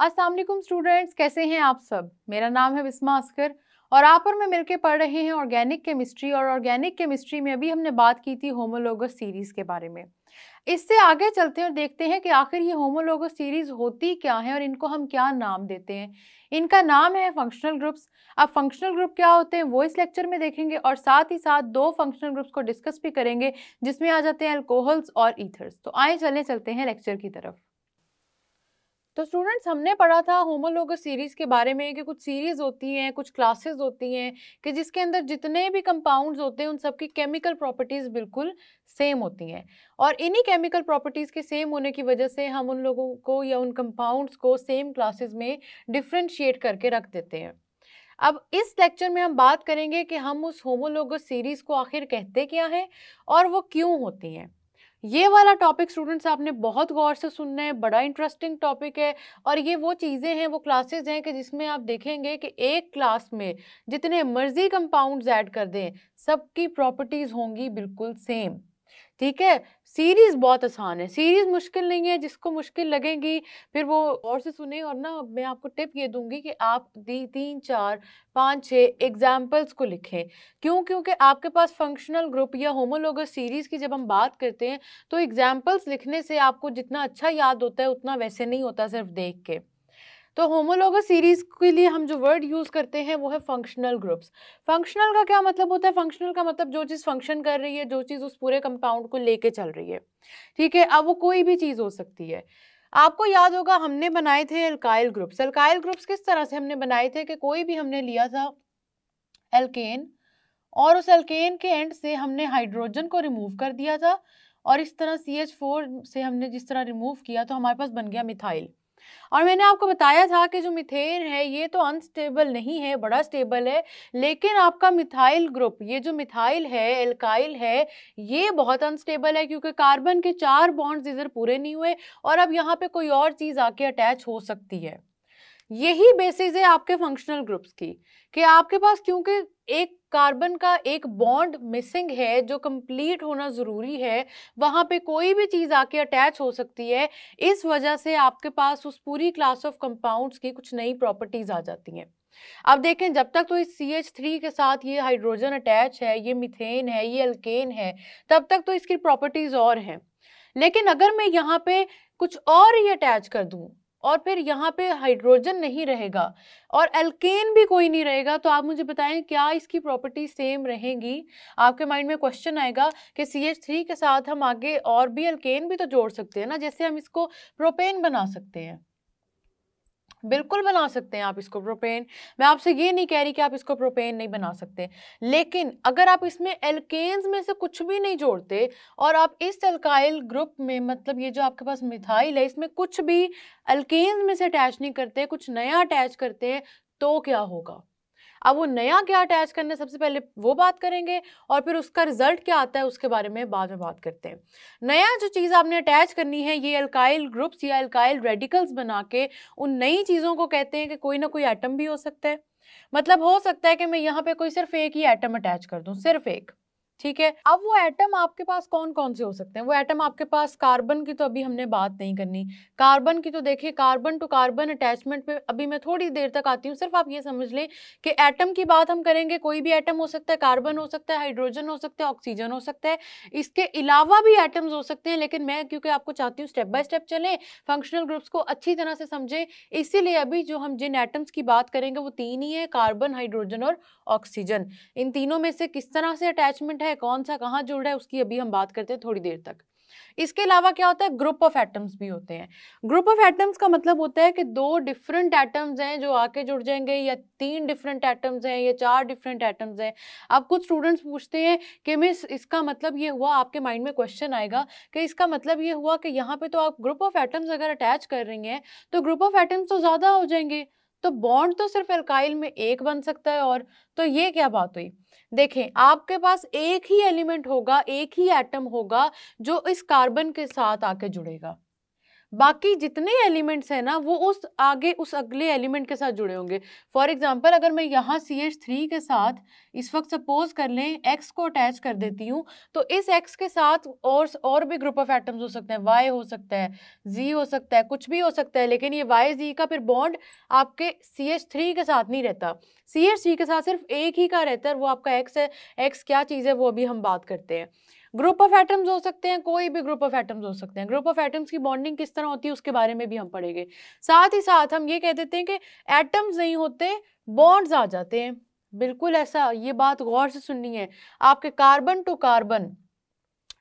अस्सलाम वालेकुम स्टूडेंट्स, कैसे हैं आप सब। मेरा नाम है बिस्मा अस्कर और आप और मैं मिलकर पढ़ रहे हैं ऑर्गेनिक केमिस्ट्री। और ऑर्गेनिक केमिस्ट्री में अभी हमने बात की थी होमोलोगस सीरीज के बारे में। इससे आगे चलते हैं और देखते हैं कि आखिर ये होमोलोगस सीरीज होती क्या है और इनको हम क्या नाम देते हैं। इनका नाम है फंक्शनल ग्रुप्स। अब फंक्शनल ग्रुप क्या होते हैं वो इस लेक्चर में देखेंगे और साथ ही साथ दो फंक्शनल ग्रुप्स को डिस्कस भी करेंगे जिसमें आ जाते हैं अल्कोहल्स और ईथर्स। तो आए चलते हैं लेक्चर की तरफ। तो स्टूडेंट्स, हमने पढ़ा था होमोलोगस सीरीज के बारे में कि कुछ सीरीज होती हैं, कुछ क्लासेस होती हैं कि जिसके अंदर जितने भी कंपाउंड्स होते हैं उन सबकी केमिकल प्रॉपर्टीज बिल्कुल सेम होती हैं। और इन्हीं केमिकल प्रॉपर्टीज के सेम होने की वजह से हम उन लोगों को या उन कंपाउंड्स को सेम क्लासेस में डिफ्रेंशिएट करके रख देते हैं। अब इस लेक्चर में हम बात करेंगे कि हम उस होमोलोगस सीरीज को आखिर कहते क्या हैं और वो क्यों होती हैं। ये वाला टॉपिक स्टूडेंट्स आपने बहुत गौर से सुनना है, बड़ा इंटरेस्टिंग टॉपिक है। और ये वो चीज़ें हैं, वो क्लासेस हैं कि जिसमें आप देखेंगे कि एक क्लास में जितने मर्जी कंपाउंड्स ऐड कर दें सबकी प्रॉपर्टीज होंगी बिल्कुल सेम। ठीक है, सीरीज बहुत आसान है, सीरीज मुश्किल नहीं है। जिसको मुश्किल लगेगी फिर वो और से सुने। और ना मैं आपको टिप ये दूंगी कि आप 3, 4, 5, 6 एग्जाम्पल्स को लिखें। क्यों? क्योंकि आपके पास फंक्शनल ग्रुप या होमोलोगस सीरीज की जब हम बात करते हैं तो एग्जाम्पल्स लिखने से आपको जितना अच्छा याद होता है उतना वैसे नहीं होता सिर्फ देख के। तो होमोलोगस सीरीज के लिए हम जो वर्ड यूज करते हैं वो है फंक्शनल ग्रुप्स। फंक्शनल का क्या मतलब होता है? फंक्शनल का मतलब जो चीज फंक्शन कर रही है, जो चीज उस पूरे कंपाउंड को लेके चल रही है। ठीक है, अब वो कोई भी चीज हो सकती है। आपको याद होगा हमने बनाए थे एल्काइल ग्रुप्स। एल्काइल ग्रुप्स किस तरह से हमने बनाए थे कि कोई भी हमने लिया था एल्केन और उस एल्केन के एंड से हमने हाइड्रोजन को रिमूव कर दिया था और इस तरह CH4 से हमने जिस तरह रिमूव किया तो हमारे पास बन गया मिथाइल। और मैंने आपको बताया था कि जो मीथेन है ये तो अनस्टेबल नहीं है, बड़ा स्टेबल है। लेकिन आपका मिथाइल ग्रुप, ये जो मिथाइल है, एल्काइल है, ये बहुत अनस्टेबल है क्योंकि कार्बन के 4 बॉन्ड्स इधर पूरे नहीं हुए और अब यहाँ पे कोई और चीज आके अटैच हो सकती है। यही बेसिस है आपके फंक्शनल ग्रुप्स की कि आपके पास क्योंकि एक कार्बन का एक बॉन्ड मिसिंग है जो कंप्लीट होना जरूरी है, वहां पे कोई भी चीज आके अटैच हो सकती है। इस वजह से आपके पास उस पूरी क्लास ऑफ कंपाउंड्स की कुछ नई प्रॉपर्टीज आ जाती हैं। अब देखें, जब तक तो इस CH3 के साथ ये हाइड्रोजन अटैच है, ये मीथेन है, ये अल्केन है, तब तक तो इसकी प्रॉपर्टीज और हैं। लेकिन अगर मैं यहाँ पे कुछ और ही अटैच कर दूं और फिर यहाँ पे हाइड्रोजन नहीं रहेगा और एल्केन भी कोई नहीं रहेगा, तो आप मुझे बताएं क्या इसकी प्रॉपर्टी सेम रहेंगी? आपके माइंड में क्वेश्चन आएगा कि CH3 के साथ हम आगे और भी एल्केन भी तो जोड़ सकते हैं ना, जैसे हम इसको प्रोपेन बना सकते हैं। बिल्कुल बना सकते हैं आप इसको प्रोपेन। मैं आपसे ये नहीं कह रही कि आप इसको प्रोपेन नहीं बना सकते, लेकिन अगर आप इसमें एल्केन्स में से कुछ भी नहीं जोड़ते और आप इस एल्काइल ग्रुप में, मतलब ये जो आपके पास मिथाइल है, इसमें कुछ भी एल्केन्स में से अटैच नहीं करते, कुछ नया अटैच करते हैं, तो क्या होगा? अब वो नया क्या अटैच करना है सबसे पहले वो बात करेंगे और फिर उसका रिजल्ट क्या आता है उसके बारे में बाद में बात करते हैं। नया जो चीज़ आपने अटैच करनी है ये अल्काइल ग्रुप्स या अल्काइल रेडिकल्स बना के उन नई चीज़ों को कहते हैं कि कोई ना कोई एटम भी हो सकता है। मतलब हो सकता है कि मैं यहाँ पे कोई सिर्फ एक ही एटम अटैच कर दूं, सिर्फ एक। ठीक है, अब वो एटम आपके पास कौन कौन से हो सकते हैं? वो एटम आपके पास कार्बन की तो अभी हमने बात नहीं करनी। कार्बन की तो देखिए, कार्बन टू कार्बन अटैचमेंट पे अभी मैं थोड़ी देर तक आती हूँ। सिर्फ आप ये समझ लें कि एटम की बात हम करेंगे, कोई भी एटम हो सकता है, कार्बन हो सकता है, हाइड्रोजन हो सकता है, ऑक्सीजन हो सकता है, इसके अलावा भी एटम्स हो सकते हैं। लेकिन मैं क्योंकि आपको चाहती हूँ स्टेप बाय स्टेप चलें, फंक्शनल ग्रुप्स को अच्छी तरह से समझें, इसीलिए अभी जो हम जिन एटम्स की बात करेंगे वो 3 ही है, कार्बन, हाइड्रोजन और ऑक्सीजन। इन तीनों में से किस तरह से अटैचमेंट है, कौन सा कहाँ जुड़ रहा है, उसकी अभी हम बात करते हैं थोड़ी देर तक। इसके अलावा क्या होता है? ग्रुप ऑफ एटम्स भी होते हैं। ग्रुप ऑफ एटम्स का मतलब होता है कि 2 डिफरेंट एटम्स हैं जो आके जुड़ जाएंगे, या 3 डिफरेंट एटम्स हैं, या 4 डिफरेंट एटम्स हैं। अब कुछ स्टूडेंट्स पूछते हैं कि मिस इसका मतलब ये हुआ, आपके माइंड में क्वेश्चन आएगा कि इसका मतलब ये हुआ कि यहाँ पे तो आप ग्रुप ऑफ एटम्स अगर अटैच कर रही हैं तो ग्रुप ऑफ एटम्स तो ज्यादा हो जाएंगे, तो बॉन्ड तो सिर्फ एल्काइल में एक बन सकता है। और तो ये क्या बात हुई? देखें, आपके पास एक ही एलिमेंट होगा, एक ही एटम होगा जो इस कार्बन के साथ आके जुड़ेगा। बाकी जितने एलिमेंट्स हैं ना वो उस आगे उस अगले एलिमेंट के साथ जुड़े होंगे। फॉर एग्जांपल अगर मैं यहाँ CH3 के साथ इस वक्त सपोज कर लें X को अटैच कर देती हूँ, तो इस X के साथ और भी ग्रुप ऑफ एटम्स हो सकते हैं, Y हो सकता है, Z हो सकता है, कुछ भी हो सकता है, लेकिन ये Y Z का फिर बॉन्ड आपके CH3 के साथ नहीं रहता। CH3 के साथ सिर्फ एक ही का रहता है, वो आपका X है। X क्या चीज़ है वो अभी हम बात करते हैं। ग्रुप ऑफ एटम्स हो सकते हैं, कोई भी ग्रुप ऑफ एटम्स हो सकते हैं। ग्रुप ऑफ एटम्स की बॉन्डिंग किस तरह होती है उसके बारे में भी हम पढ़ेंगे। साथ ही साथ हम ये कह देते हैं कि एटम्स नहीं होते, बॉन्ड्स आ जाते हैं। बिल्कुल ऐसा, ये बात गौर से सुननी है। आपके कार्बन टू कार्बन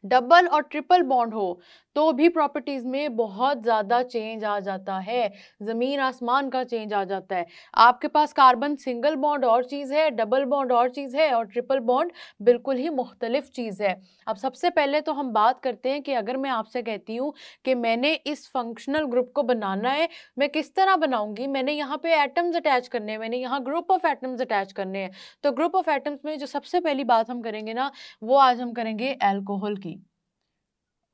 डबल और ट्रिपल बॉन्ड हो तो भी प्रॉपर्टीज में बहुत ज्यादा चेंज आ जाता है, जमीन आसमान का चेंज आ जाता है। आपके पास कार्बन सिंगल बॉन्ड और चीज है, डबल बॉन्ड और चीज है, और ट्रिपल बॉन्ड बिल्कुल ही मुख्तलिफ चीज है। अब सबसे पहले तो हम बात करते हैं कि अगर मैं आपसे कहती हूँ कि मैंने इस फंक्शनल ग्रुप को बनाना है, मैं किस तरह बनाऊंगी। मैंने यहाँ पे एटम्स अटैच करने हैं, मैंने यहाँ ग्रुप ऑफ एटम्स अटैच करने हैं। तो ग्रुप ऑफ एटम्स में जो सबसे पहली बात हम करेंगे ना, वो आज हम करेंगे अल्कोहल की।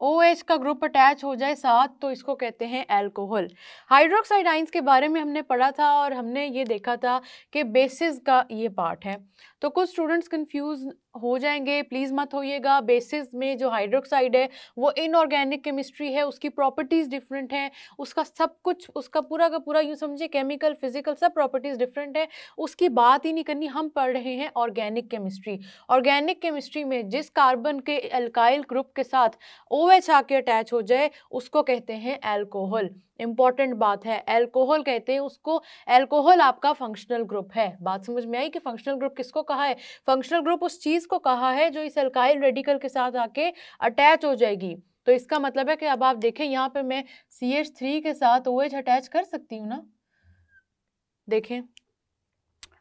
OH का ग्रुप अटैच हो जाए साथ तो इसको कहते हैं अल्कोहल। हाइड्रोक्साइड आइंस के बारे में हमने पढ़ा था और हमने ये देखा था कि बेसिस का ये पार्ट है। तो कुछ स्टूडेंट्स कंफ्यूज हो जाएंगे, प्लीज मत होइएगा। बेसिस में जो हाइड्रोक्साइड है वो इनऑर्गेनिक केमिस्ट्री है, उसकी प्रॉपर्टीज डिफरेंट हैं, उसका सब कुछ, उसका पूरा का पूरा यूँ समझिए केमिकल फिजिकल सब प्रॉपर्टीज डिफरेंट है। उसकी बात ही नहीं करनी, हम पढ़ रहे हैं ऑर्गेनिक केमिस्ट्री। ऑर्गेनिक केमिस्ट्री में जिस कार्बन के अल्काइल ग्रुप के साथ OH आके अटैच हो जाए उसको कहते हैं अल्कोहल। इंपॉर्टेंट बात है, अल्कोहल कहते हैं उसको। अल्कोहल आपका फंक्शनल ग्रुप है। बात समझ में आई कि फंक्शनल ग्रुप किसको कहा है? फंक्शनल ग्रुप उस चीज को कहा है जो इस अल्काइल रेडिकल के साथ आके अटैच हो जाएगी। तो इसका मतलब है कि अब आप देखें यहाँ पे मैं CH3 के साथ OH अटैच कर सकती हूँ ना। देखें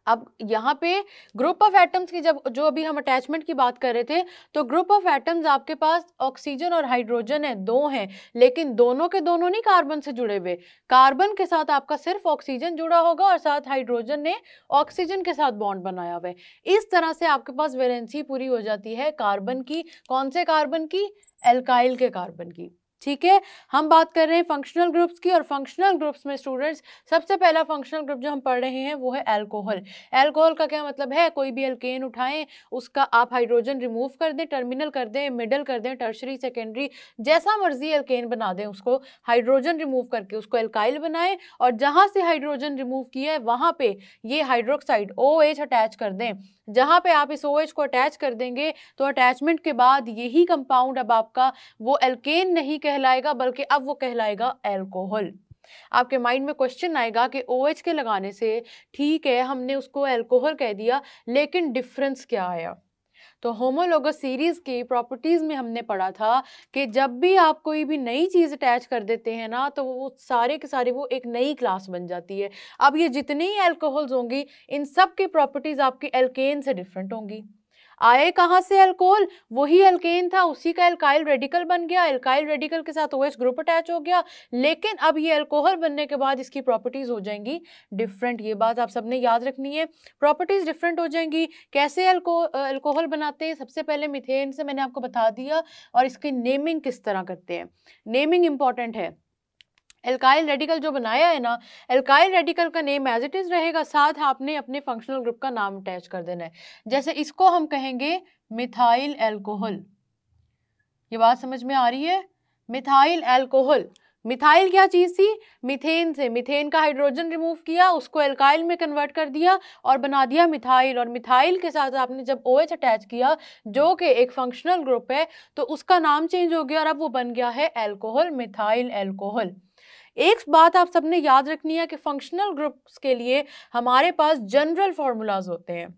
अब यहाँ पे ग्रुप ऑफ एटम्स की जब जो अभी हम अटैचमेंट की बात कर रहे थे, तो ग्रुप ऑफ एटम्स आपके पास ऑक्सीजन और हाइड्रोजन है, दो हैं, लेकिन दोनों के दोनों नहीं कार्बन से जुड़े हुए। कार्बन के साथ आपका सिर्फ ऑक्सीजन जुड़ा होगा और साथ हाइड्रोजन ने ऑक्सीजन के साथ बॉन्ड बनाया हुआ है। इस तरह से आपके पास वैलेंसी पूरी हो जाती है कार्बन की। कौन से कार्बन की? एल्काइल के कार्बन की। ठीक है, हम बात कर रहे हैं फंक्शनल ग्रुप्स की, और फंक्शनल ग्रुप्स में स्टूडेंट्स सबसे पहला फंक्शनल ग्रुप जो हम पढ़ रहे हैं वो है अल्कोहल। अल्कोहल का क्या मतलब है? कोई भी अल्केन उठाएं, उसका आप हाइड्रोजन रिमूव कर दें, टर्मिनल कर दें, मिडल कर दें, टर्शरी, सेकेंडरी, जैसा मर्जी अल्केन बना दें, उसको हाइड्रोजन रिमूव करके उसको एल्काइल बनाएं, और जहां से हाइड्रोजन रिमूव किया है वहां पे ये हाइड्रोक्साइड OH अटैच कर दें। जहां पे आप इस OH को अटैच कर देंगे तो अटैचमेंट के बाद यही कंपाउंड अब आपका वो एल्केन नहीं कहलाएगा, बल्कि अब वो कहलाएगा अल्कोहल। आपके माइंड में क्वेश्चन आएगा कि OH के लगाने से ठीक है हमने उसको अल्कोहल कह दिया, लेकिन डिफरेंस क्या आया? तो होमोलोगस सीरीज की प्रॉपर्टीज में हमने पढ़ा था कि जब भी आप कोई भी नई चीज अटैच कर देते हैं ना, तो वो सारे के सारे वो एक नई क्लास बन जाती है। अब ये जितनी ही अल्कोहल्स होंगी, इन सब की प्रॉपर्टीज आपकी एल्केन से डिफरेंट होंगी। आए कहाँ से अल्कोहल? वही अल्केन था, उसी का एल्काइल रेडिकल बन गया, एल्काइल रेडिकल के साथ OH ग्रुप अटैच हो गया, लेकिन अब ये अल्कोहल बनने के बाद इसकी प्रॉपर्टीज हो जाएंगी डिफरेंट। ये बात आप सबने याद रखनी है, प्रॉपर्टीज डिफरेंट हो जाएंगी। कैसे अल्कोहल बनाते हैं? सबसे पहले मीथेन से मैंने आपको बता दिया, और इसकी नेमिंग किस तरह करते हैं, नेमिंग इंपॉर्टेंट है। एल्काइल रेडिकल जो बनाया है ना, एल्काइल रेडिकल का नेम एज इट इज रहेगा, साथ आपने अपने फंक्शनल ग्रुप का नाम अटैच कर देना है। जैसे इसको हम कहेंगे मिथाइल अल्कोहल। ये बात समझ में आ रही है? Methyl alcohol. मिथाइल क्या चीज थी? मीथेन से, मीथेन का हाइड्रोजन रिमूव किया, उसको एल्काइल में कन्वर्ट कर दिया और बना दिया मिथाइल, और मिथाइल के साथ आपने जब OH अटैच किया जो कि एक फंक्शनल ग्रुप है, तो उसका नाम चेंज हो गया और अब वो बन गया है अल्कोहल, मिथाइल अल्कोहल। एक बात आप सबने याद रखनी है कि फंक्शनल ग्रुप्स के लिए हमारे पास जनरल फार्मूलाज होते हैं।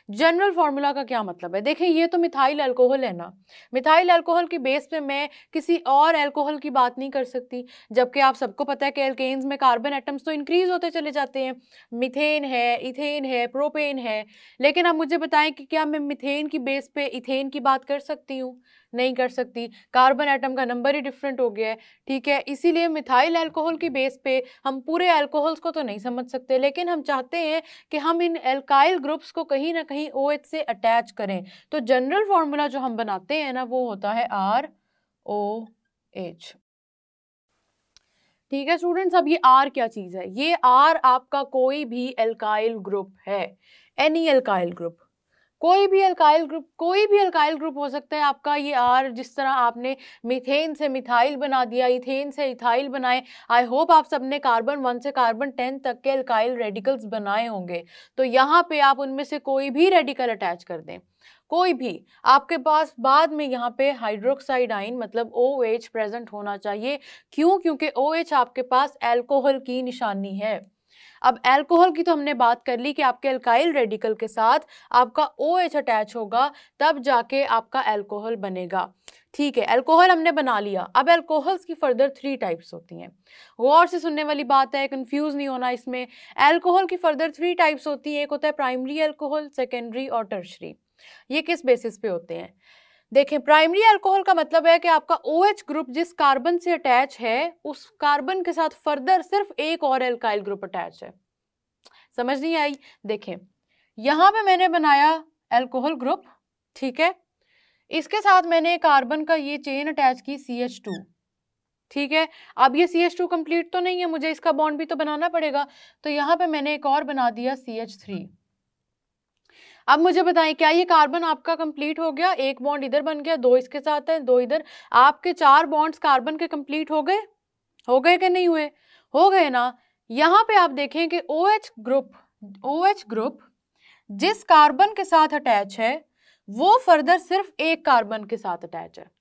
जनरल फार्मूला का क्या मतलब है? देखिए ये तो मिथाइल अल्कोहल है ना, मिथाइल अल्कोहल की बेस पे मैं किसी और अल्कोहल की बात नहीं कर सकती, जबकि आप सबको पता है कि एल्केन्स में कार्बन एटम्स तो इंक्रीज होते चले जाते हैं। मीथेन है, इथेन है, प्रोपेन है, लेकिन आप मुझे बताएं कि क्या मैं मिथेन की बेस पे इथेन की बात कर सकती हूँ? नहीं कर सकती, कार्बन एटम का नंबर ही डिफरेंट हो गया है। ठीक है, इसीलिए मिथाइल अल्कोहल की बेस पे हम पूरे अल्कोहल्स को तो नहीं समझ सकते, लेकिन हम चाहते हैं कि हम इन एल्काइल ग्रुप्स को कहीं ना कहीं OH से अटैच करें। तो जनरल फॉर्मूला जो हम बनाते हैं ना वो होता है ROH। ठीक है स्टूडेंट्स, अब ये आर क्या चीज है? ये आर आपका कोई भी एल्काइल ग्रुप है, एनी एल्काइल ग्रुप, कोई भी अल्काइल ग्रुप, कोई भी अल्काइल ग्रुप हो सकता है आपका ये आर। जिस तरह आपने मीथेन से मिथाइल बना दिया, इथेन से इथाइल बनाए, आई होप आप सबने कार्बन 1 से कार्बन 10 तक के अल्काइल रेडिकल्स बनाए होंगे। तो यहाँ पे आप उनमें से कोई भी रेडिकल अटैच कर दें, कोई भी, आपके पास बाद में यहाँ पे हाइड्रोक्साइड आइन मतलब OH प्रेजेंट होना चाहिए। क्यों? क्योंकि OH आपके पास एल्कोहल की निशानी है। अब एल्कोहल की तो हमने बात कर ली कि आपके अल्काइल रेडिकल के साथ आपका OH अटैच होगा, तब जाके आपका एल्कोहल बनेगा। ठीक है, एल्कोहल हमने बना लिया। अब एल्कोहल्स की फर्दर 3 टाइप्स होती हैं, गौर से सुनने वाली बात है, कंफ्यूज नहीं होना इसमें। एल्कोहल की फर्दर 3 टाइप्स होती हैं, एक होता है प्राइमरी एल्कोहल, सेकेंडरी और टर्शरी। ये किस बेसिस पे होते हैं? देखें, प्राइमरी अल्कोहल का मतलब है कि आपका OH ग्रुप जिस कार्बन से अटैच है उस कार्बन के साथ फर्दर सिर्फ एक और एल्काइल ग्रुप अटैच है। समझ नहीं आई? देखें, यहां पे मैंने बनाया अल्कोहल ग्रुप, ठीक है, इसके साथ मैंने कार्बन का ये चेन अटैच की CH2, ठीक है। अब ये CH2 कंप्लीट तो नहीं है, मुझे इसका बॉन्ड भी तो बनाना पड़ेगा, तो यहां पे मैंने एक और बना दिया CH3। अब मुझे बताएं, क्या ये कार्बन आपका कंप्लीट हो गया? एक बॉन्ड इधर बन गया, 2 इसके साथ है, 2 इधर, आपके 4 बॉन्ड्स कार्बन के कंप्लीट हो गए? हो गए कि नहीं हुए? हो गए ना। यहां पे आप देखें कि OH ग्रुप जिस कार्बन के साथ अटैच है वो फर्दर सिर्फ एक कार्बन के साथ अटैच है।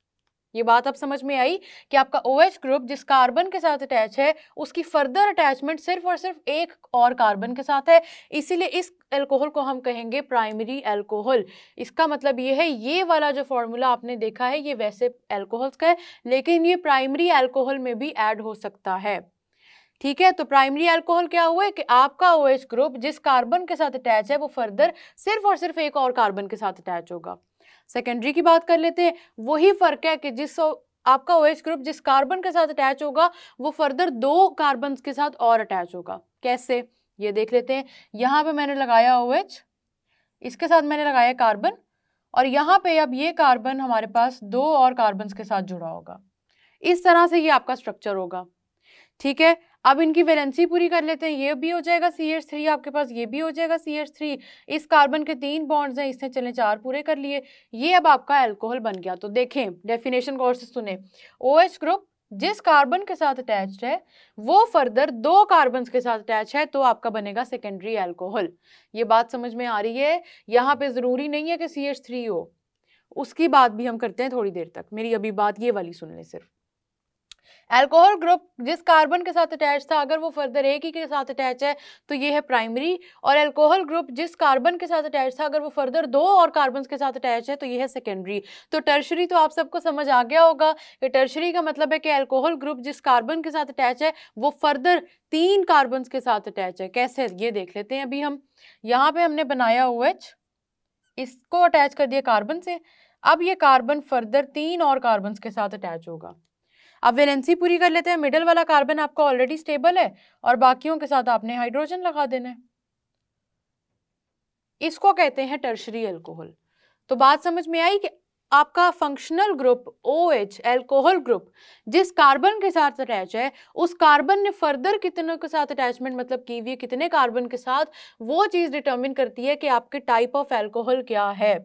ये बात अब समझ में आई कि आपका OH ग्रुप जिस कार्बन के साथ अटैच है उसकी फर्दर अटैचमेंट सिर्फ और सिर्फ एक और कार्बन के साथ है, इसीलिए इस अल्कोहल को हम कहेंगे प्राइमरी अल्कोहल। इसका मतलब ये है, ये वाला जो फॉर्मूला आपने देखा है ये वैसे अल्कोहल्स का है, लेकिन ये प्राइमरी अल्कोहल में भी ऐड हो सकता है। ठीक है, तो प्राइमरी अल्कोहल क्या हुआ कि आपका OH ग्रुप जिस कार्बन के साथ अटैच है वो फर्दर सिर्फ और सिर्फ एक और कार्बन के साथ अटैच होगा। सेकेंडरी की बात कर लेते हैं, वही फर्क है कि जिस आपका OH ग्रुप जिस कार्बन के साथ अटैच होगा वो फर्दर 2 कार्बन के साथ और अटैच होगा। कैसे, ये देख लेते हैं। यहाँ पे मैंने लगाया OH, इसके साथ मैंने लगाया कार्बन, और यहाँ पे अब ये कार्बन हमारे पास 2 और कार्बन के साथ जुड़ा होगा। इस तरह से ये आपका स्ट्रक्चर होगा। ठीक है, अब इनकी वैलेंसी पूरी कर लेते हैं। ये भी हो जाएगा CH3 आपके पास, ये भी हो जाएगा CH3। इस कार्बन के 3 बॉन्ड्स हैं, इसने चले 4 पूरे कर लिए। ये अब आपका अल्कोहल बन गया। तो देखें, डेफिनेशन गौर से सुने, OH ग्रुप जिस कार्बन के साथ अटैच्ड है वो फर्दर 2 कार्बन के साथ अटैच है, तो आपका बनेगा सेकेंडरी अल्कोहल। ये बात समझ में आ रही है? यहाँ पे जरूरी नहीं है कि CH3 हो, उसकी बात भी हम करते हैं थोड़ी देर तक। मेरी अभी बात ये वाली सुन ले सिर्फ। अल्कोहल ग्रुप जिस कार्बन के साथ अटैच था अगर वो फर्दर एक ही के साथ अटैच है तो ये है प्राइमरी, और अल्कोहल ग्रुप जिस कार्बन के साथ अटैच था अगर वो फर्दर 2 और कार्बन के साथ अटैच है तो ये है सेकेंडरी। तो टर्शरी तो आप सबको समझ आ गया होगा कि टर्शरी का मतलब है कि अल्कोहल ग्रुप जिस कार्बन के साथ अटैच है वो फर्दर 3 कार्बन के साथ अटैच है। कैसे, ये देख लेते हैं अभी हम। यहाँ पे हमने बनाया OH, इसको अटैच कर दिया कार्बन से, अब ये कार्बन फर्दर 3 और कार्बन के साथ अटैच होगा। अब वैलेंसी पूरी कर लेते हैं। मिडल वाला कार्बन आपका ऑलरेडी स्टेबल है और बाकियों के साथ आपने हाइड्रोजन लगा देना है। इसको कहते हैं टर्शरी अल्कोहल। तो बात समझ में आई कि आपका functional group OH alcohol group जिस कार्बन के साथ अटैच है उस कार्बन ने फर्दर कितनों के साथ अटैचमेंट मतलब की हुई है, कितने कार्बन के साथ, वो चीज डिटरमिन करती है कि आपके टाइप ऑफ अल्कोहल क्या है।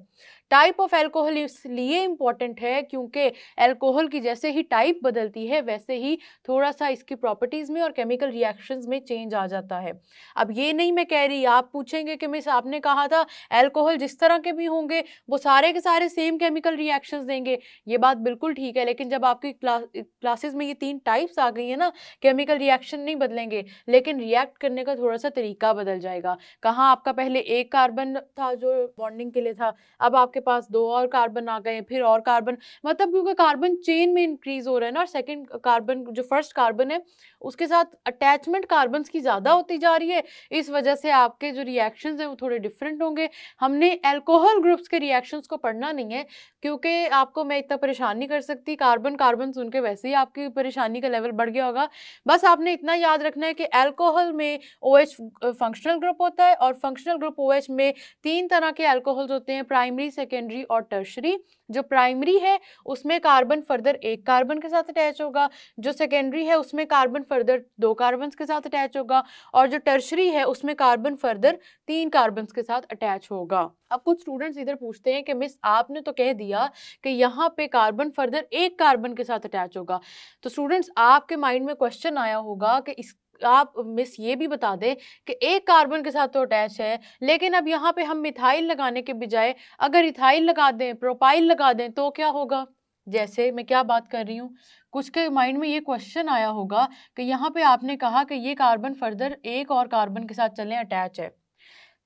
टाइप ऑफ अल्कोहल इसलिए इंपॉर्टेंट है क्योंकि अल्कोहल की जैसे ही टाइप बदलती है वैसे ही थोड़ा सा इसकी प्रॉपर्टीज में और केमिकल रिएक्शंस में चेंज आ जाता है। अब ये नहीं मैं कह रही, आप पूछेंगे कि मिस आपने कहा था अल्कोहल जिस तरह के भी होंगे वो सारे के सारे सेम केमिकल रिएक्शंस देंगे। ये बात बिल्कुल ठीक है, लेकिन जब आपकी क्लासेस में ये 3 टाइप्स आ गई है ना, केमिकल रिएक्शन नहीं बदलेंगे लेकिन रिएक्ट करने का थोड़ा सा तरीका बदल जाएगा। कहाँ आपका पहले एक कार्बन था जो बॉन्डिंग के लिए था, अब आपके पास 2 और कार्बन आ गए, फिर और कार्बन, मतलब क्योंकि कार्बन चेन में इंक्रीज हो रहा है ना, और सेकंड कार्बन जो फर्स्ट कार्बन है उसके साथ अटैचमेंट कार्बन की ज्यादा होती जा रही है, इस वजह से आपके जो रिएक्शंस हैं वो थोड़े डिफरेंट होंगे। हमने अल्कोहल ग्रुप्स के रिएक्शंस को पढ़ना नहीं है क्योंकि आपको मैं इतना परेशान नहीं कर सकती, कार्बन कार्बन सुन के वैसे ही आपकी परेशानी का लेवल बढ़ गया होगा। बस आपने इतना याद रखना है कि अल्कोहल में OH फंक्शनल ग्रुप होता है और फंक्शनल ग्रुप OH में 3 तरह के अल्कोहल्स होते हैं, प्राइमरी, सेकेंडरी और टर्शरी। जो प्राइमरी है उसमें कार्बन फर्दर एक कार्बन के साथ अटैच होगा, जो सेकेंडरी है उसमें कार्बन फर्दर 2 कार्बन के साथ अटैच होगा, और जो टर्शरी है उसमें कार्बन फर्दर 3 कार्बन के साथ अटैच होगा। अब कुछ स्टूडेंट्स इधर पूछते हैं कि मिस आपने तो कह दिया कि यहाँ पे कार्बन फर्दर एक कार्बन के साथ अटैच होगा, तो स्टूडेंट्स आपके माइंड में क्वेश्चन आया होगा कि इस आप मिस ये भी बता दें कि एक कार्बन के साथ तो अटैच है, लेकिन अब यहाँ पे हम मिथाइल लगाने के बजाय अगर इथाइल लगा दें, प्रोपाइल लगा दें तो क्या होगा। जैसे मैं क्या बात कर रही हूँ, कुछ के माइंड में ये क्वेश्चन आया होगा कि यहाँ पे आपने कहा कि ये कार्बन फर्दर एक और कार्बन के साथ चलें अटैच है,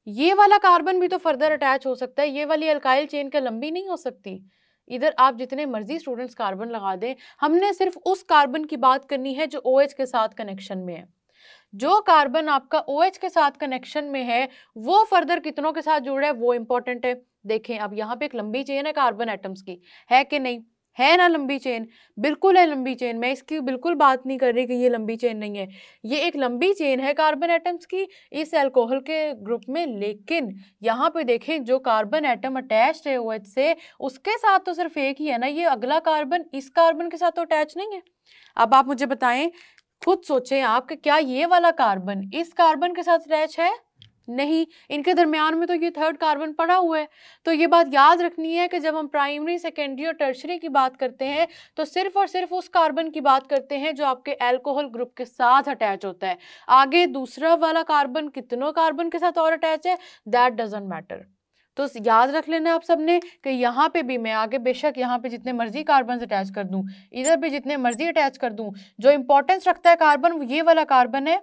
ये वाला कार्बन भी तो फर्दर अटैच हो सकता है, ये वाली अल्काइल चेन का लंबी नहीं हो सकती। इधर आप जितने मर्जी स्टूडेंट्स कार्बन लगा दें, हमने सिर्फ उस कार्बन की बात करनी है जो OH के साथ कनेक्शन में है। जो कार्बन आपका OH के साथ कनेक्शन में है वो फर्दर कितनों के साथ जुड़ रहा है वो इंपॉर्टेंट है। देखें अब यहाँ पे एक लंबी चेन है कार्बन एटम्स की, है कि नहीं, है ना लंबी चेन, बिल्कुल है लंबी चेन, मैं इसकी बिल्कुल बात नहीं कर रही कि ये लंबी चेन नहीं है, ये एक लंबी चेन है कार्बन एटम्स की इस अल्कोहल के ग्रुप में। लेकिन यहाँ पे देखें जो कार्बन एटम अटैच्ड है OH से उसके साथ तो सिर्फ एक ही है ना, ये अगला कार्बन इस कार्बन के साथ तो अटैच नहीं है। अब आप मुझे बताएं, खुद सोचें आप कि क्या ये वाला कार्बन इस कार्बन के साथ अटैच है, नहीं, इनके दरमियान में तो ये थर्ड कार्बन पड़ा हुआ है। तो ये बात याद रखनी है कि जब हम प्राइमरी, सेकेंडरी और टर्शरी की बात करते हैं तो सिर्फ और सिर्फ उस कार्बन की बात करते हैं जो आपके अल्कोहल ग्रुप के साथ अटैच होता है। आगे दूसरा वाला कार्बन कितनों कार्बन के साथ और अटैच है दैट डजंट मैटर। तो याद रख लेना आप सबने कि यहाँ पे भी मैं आगे बेशक यहाँ पे जितने मर्जी कार्बन अटैच कर दूं, इधर भी जितने मर्जी अटैच कर दूं, जो इंपॉर्टेंस रखता है कार्बन वो ये वाला कार्बन है,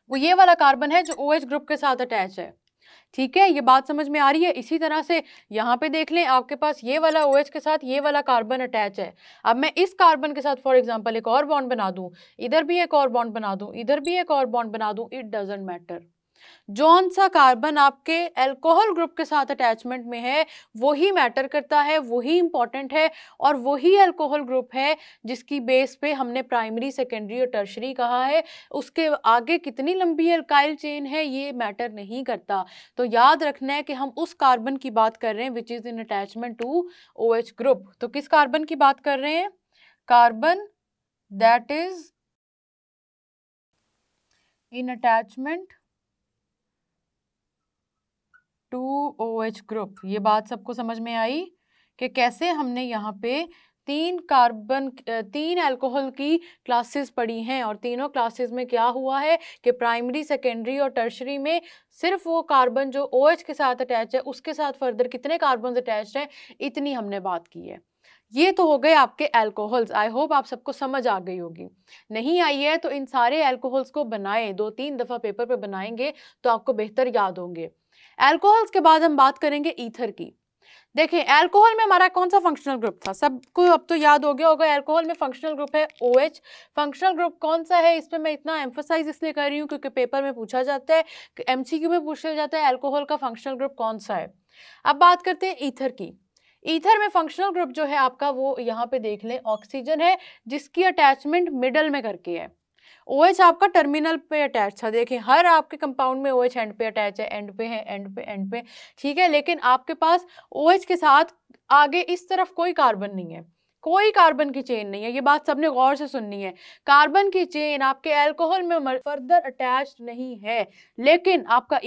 वो ये वाला कार्बन है जो OH ग्रुप के साथ अटैच है। ठीक है, ये बात समझ में आ रही है। इसी तरह से यहाँ पे देख लें, आपके पास ये वाला OH के साथ ये वाला कार्बन अटैच है। अब मैं इस कार्बन के साथ फॉर एग्जांपल एक और बॉन्ड बना दूं, इधर भी एक और बॉन्ड बना दूं, इधर भी एक और बॉन्ड बना दूं, इट डजंट मैटर। जौन सा कार्बन आपके अल्कोहल ग्रुप के साथ अटैचमेंट में है वही मैटर करता है, वही इंपॉर्टेंट है, और वही अल्कोहल ग्रुप है जिसकी बेस पे हमने प्राइमरी, सेकेंडरी और टर्शरी कहा है। उसके आगे कितनी लंबी अल्काइल चेन है ये मैटर नहीं करता। तो याद रखना है कि हम उस कार्बन की बात कर रहे हैं which is in attachment to OH group. तो किस कार्बन की बात कर रहे हैं, carbon that is in attachment to OH group. ये बात सबको समझ में आई कि कैसे हमने यहाँ पे तीन अल्कोहल की क्लासेस पढ़ी हैं, और तीनों क्लासेस में क्या हुआ है कि प्राइमरी, सेकेंडरी और टर्शरी में सिर्फ वो कार्बन जो OH के साथ अटैच है उसके साथ फर्दर कितने कार्बन अटैच्ड हैं इतनी हमने बात की है। ये तो हो गए आपके अल्कोहल्स। आई होप आप सबको समझ आ गई होगी। नहीं आई है तो इन सारे अल्कोहल्स को बनाएं, 2-3 दफ़ा पेपर पे बनाएंगे तो आपको बेहतर याद होंगे। अल्कोहल्स के बाद हम बात करेंगे ईथर की। देखें अल्कोहल में हमारा कौन सा फंक्शनल ग्रुप था, सबको अब तो याद हो गया होगा। अल्कोहल में फंक्शनल ग्रुप है OH। फंक्शनल ग्रुप कौन सा है, इस पे मैं इतना एम्फोसाइज इसलिए कर रही हूँ क्योंकि पेपर में पूछा जाता है, MCQ में पूछा जाता है अल्कोहल का फंक्शनल ग्रुप कौन सा है। अब बात करते हैं ईथर की। ईथर में फंक्शनल ग्रुप जो है आपका वो यहाँ पे देख लें ऑक्सीजन है जिसकी अटैचमेंट मिडल में करके है। OH आपका टर्मिनल पे अटैच था, देखें हर आपके कंपाउंड में OH एंड पे अटैच है, एंड पे है, एंड पे, एंड पे, ठीक है। लेकिन आपके पास OH के साथ आगे इस तरफ कोई कार्बन नहीं है, कोई कार्बन की चेन नहीं है। ये बात सबने गौर से सुननी है, कार्बन की चेन आपके अल्कोहल में फर्दर अटैच नहीं है। लेकिन आपका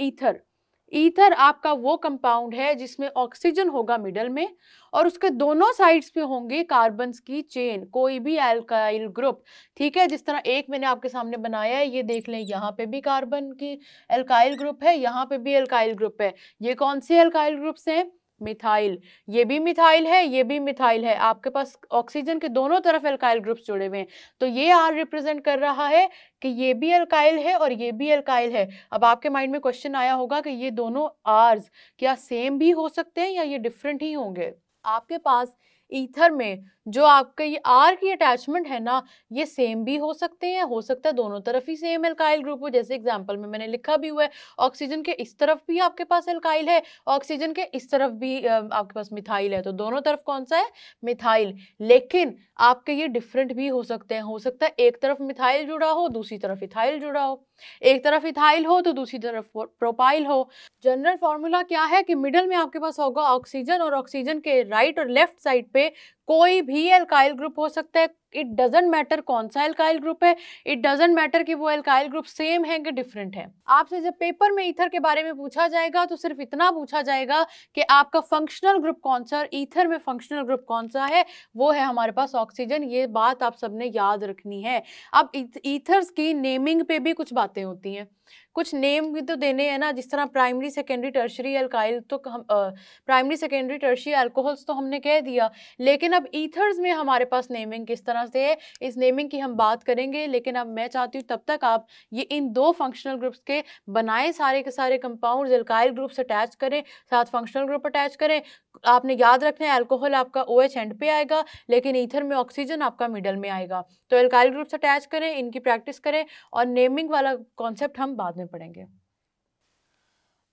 ईथर आपका वो कंपाउंड है जिसमें ऑक्सीजन होगा मिडल में और उसके दोनों साइड्स पे होंगे कार्बन्स की चेन, कोई भी अल्काइल ग्रुप, ठीक है। जिस तरह एक मैंने आपके सामने बनाया है, ये देख लें, यहाँ पे भी कार्बन की अल्काइल ग्रुप है, यहाँ पे भी अल्काइल ग्रुप है। ये कौन से अल्काइल ग्रुप्स हैं, मिथाइल, ये भी मिथाइल है, ये भी मिथाइल है। आपके पास ऑक्सीजन के दोनों तरफ अल्काइल ग्रुप्स जुड़े हुए हैं, तो ये R रिप्रेजेंट कर रहा है कि ये भी अल्काइल है और ये भी अल्काइल है। अब आपके माइंड में क्वेश्चन आया होगा कि ये दोनों R's क्या सेम भी हो सकते हैं या ये डिफरेंट ही होंगे। आपके पास ईथर में जो आपका ये R की अटैचमेंट है ना, ये सेम भी हो सकते हैं, हो सकता है दोनों तरफ ही सेम एल्काइल ग्रुप हो, जैसे एग्जांपल में मैंने लिखा भी हुआ है, ऑक्सीजन के इस तरफ भी आपके पास एल्काइल है, ऑक्सीजन के इस तरफ भी आपके पास मिथाइल है, तो दोनों तरफ कौन सा है, मिथाइल। लेकिन आपके ये डिफरेंट भी हो सकते हैं, हो सकता है एक तरफ मिथाइल जुड़ा हो, दूसरी तरफ इथाइल जुड़ा हो, एक तरफ इथाइल हो तो दूसरी तरफ प्रोपाइल हो। जनरल फॉर्मूला क्या है कि मिडल में आपके पास होगा ऑक्सीजन, और ऑक्सीजन के राइट और लेफ्ट साइड पे कोई भी एल्काइल ग्रुप हो सकता है। इट डजेंट मैटर कौन सा एल्काइल ग्रुप है, इट डजेंट मैटर कि वो एल्काइल ग्रुप सेम है कि डिफरेंट है। आपसे जब पेपर में ईथर के बारे में पूछा जाएगा तो सिर्फ इतना पूछा जाएगा कि आपका फंक्शनल ग्रुप कौन सा, और ईथर में फंक्शनल ग्रुप कौन सा है, वो है हमारे पास ऑक्सीजन। ये बात आप सबने याद रखनी है। अब ईथर्स की नेमिंग पे भी कुछ बातें होती हैं, कुछ नेम भी तो देने हैं ना, जिस तरह प्राइमरी सेकेंडरी टर्शरी एल्काइल, तो हम प्राइमरी सेकेंडरी टर्शरी अल्कोहल्स तो हमने कह दिया, लेकिन अब ईथर्स में हमारे पास नेमिंग किस तरह से है, इस नेमिंग की हम बात करेंगे। लेकिन अब मैं चाहती हूँ तब तक आप ये इन दो फंक्शनल ग्रुप्स के बनाए सारे के सारे कंपाउंड्स एल्काइल ग्रुप्स अटैच करें, साथ फंक्शनल ग्रुप अटैच करें। आपने याद रखना है अल्कोहल आपका OH एंड पे आएगा, लेकिन ईथर में ऑक्सीजन आपका मिडल में आएगा। तो एल्काइल ग्रुप्स अटैच करें, इनकी प्रैक्टिस करें, और नेमिंग वाला कॉन्सेप्ट हम बाद में पढ़ेंगे।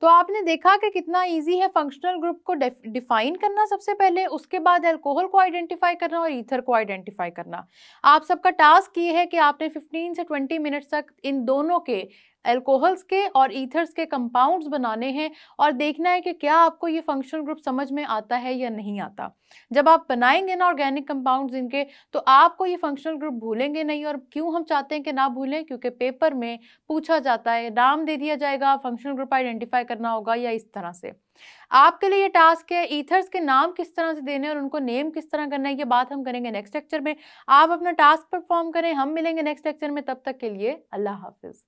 तो आपने देखा कि कितना इजी है फंक्शनल ग्रुप को डिफाइन करना सबसे पहले, उसके बाद अल्कोहल को आइडेंटिफाई करना और ईथर को आइडेंटिफाई करना। आप सबका टास्क ये है कि आपने 15 से 20 मिनट्स तक इन दोनों के, अल्कोहल्स के और ईथर्स के कंपाउंड्स बनाने हैं, और देखना है कि क्या आपको ये फंक्शनल ग्रुप समझ में आता है या नहीं आता। जब आप बनाएंगे ना ऑर्गेनिक कंपाउंड्स इनके, तो आपको ये फंक्शनल ग्रुप भूलेंगे नहीं। और क्यों हम चाहते हैं कि ना भूलें, क्योंकि पेपर में पूछा जाता है, नाम दे दिया जाएगा, फंक्शनल ग्रुप आइडेंटिफाई करना होगा या इस तरह से। आपके लिए ये टास्क है, ईथर्स के नाम किस तरह से देने और उनको नेम किस तरह करना है, ये बात हम करेंगे नेक्स्ट लेक्चर में। आप अपना टास्क परफॉर्म करें, हम मिलेंगे नेक्स्ट लेक्चर में, तब तक के लिए अल्लाह हाफिज।